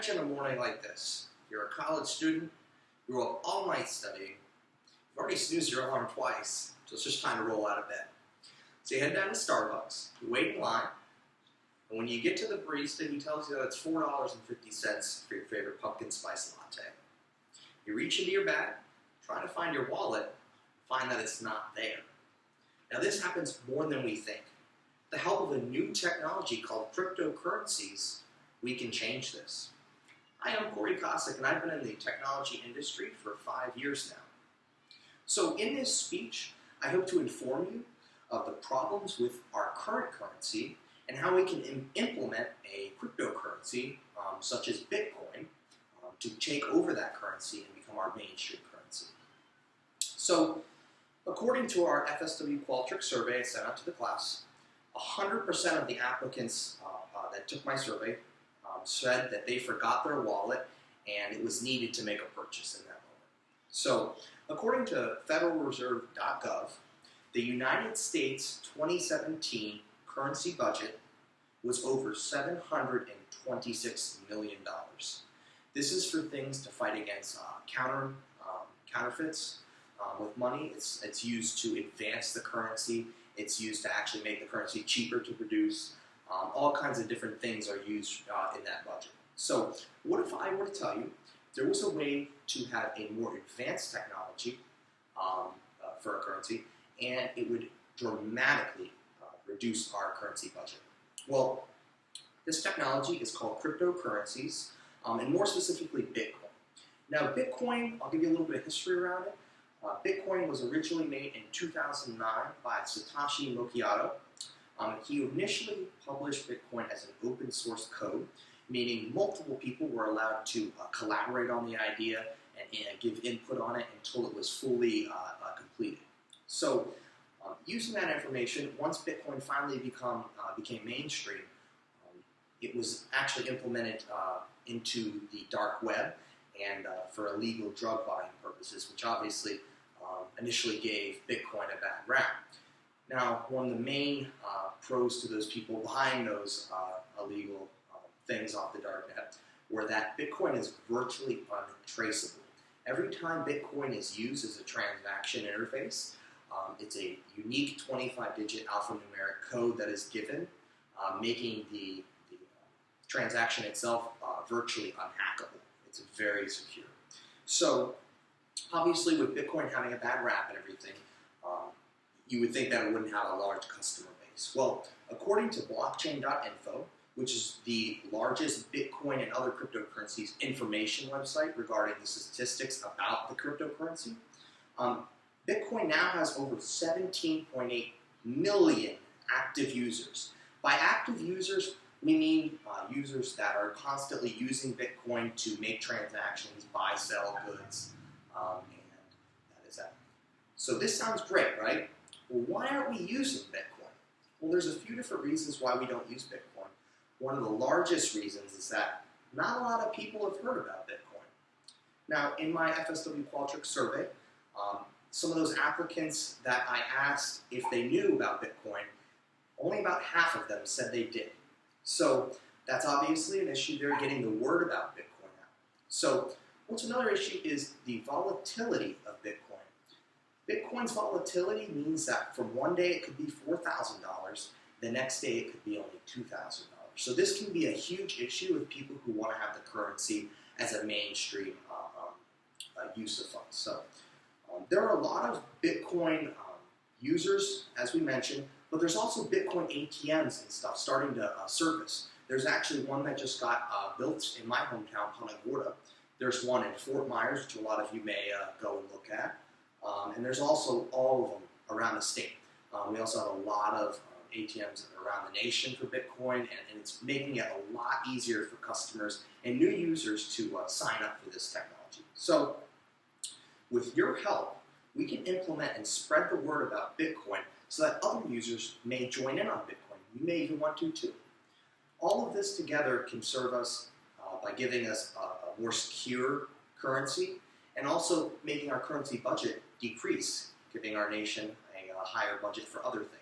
Imagine a morning like this. You're a college student, you're up all night studying, you've already snoozed your alarm twice, so it's just time to roll out of bed. So you head down to Starbucks, you wait in line, and when you get to the barista, he tells you that it's $4.50 for your favorite pumpkin spice latte. You reach into your bag, try to find your wallet, find that it's not there. Now this happens more than we think. With the help of a new technology called cryptocurrencies, we can change this. Hi, I'm Corey Kosick, and I've been in the technology industry for 5 years now. So in this speech, I hope to inform you of the problems with our current currency and how we can implement a cryptocurrency such as Bitcoin to take over that currency and become our mainstream currency. So according to our FSW Qualtrics survey I sent out to the class, 100% of the applicants that took my survey said that they forgot their wallet and it was needed to make a purchase in that moment. So, according to federalreserve.gov, the United States 2017 currency budget was over $726 million. This is for things to fight against counterfeits with money. It's used to advance the currency. It's used to actually make the currency cheaper to produce. All kinds of different things are used in that budget. So what if I were to tell you there was a way to have a more advanced technology for a currency and it would dramatically reduce our currency budget? Well, this technology is called cryptocurrencies and more specifically Bitcoin. Now Bitcoin, I'll give you a little bit of history around it. Bitcoin was originally made in 2009 by Satoshi Nakamoto. He initially published Bitcoin as an open source code, meaning multiple people were allowed to collaborate on the idea and give input on it until it was fully completed. So using that information, once Bitcoin finally became mainstream, it was actually implemented into the dark web and for illegal drug buying purposes, which obviously initially gave Bitcoin a bad rap. Now, one of the main pros to those people buying those illegal things off the dark net were that Bitcoin is virtually untraceable. Every time Bitcoin is used as a transaction interface, it's a unique 25-digit alphanumeric code that is given, making the transaction itself virtually unhackable. It's very secure. So, obviously, with Bitcoin having a bad rap and everything, you would think that it wouldn't have a large customer base. Well, according to blockchain.info, which is the largest Bitcoin and other cryptocurrencies information website regarding the statistics about the cryptocurrency, Bitcoin now has over 17.8 million active users. By active users, we mean users that are constantly using Bitcoin to make transactions, buy, sell goods, and that is that. So this sounds great, right? Well, why aren't we using Bitcoin? Well, there's a few different reasons why we don't use Bitcoin. One of the largest reasons is that not a lot of people have heard about Bitcoin. Now, in my FSW Qualtrics survey, some of those applicants that I asked if they knew about Bitcoin, only about half of them said they did. So that's obviously an issue. They're getting the word about Bitcoin out. So what's another issue is the volatility of Bitcoin. Bitcoin's volatility means that from one day it could be $4,000, the next day it could be only $2,000. So this can be a huge issue with people who want to have the currency as a mainstream use of funds. So there are a lot of Bitcoin users, as we mentioned, but there's also Bitcoin ATMs and stuff starting to surface. There's actually one that just got built in my hometown, Punta Gorda. There's one in Fort Myers, which a lot of you may go and look at. And there's also all of them around the state. We also have a lot of ATMs around the nation for Bitcoin, and it's making it a lot easier for customers and new users to sign up for this technology. So with your help, we can implement and spread the word about Bitcoin so that other users may join in on Bitcoin. You may even want to too. All of this together can serve us by giving us a more secure currency and also making our currency budget decrease, giving our nation a higher budget for other things.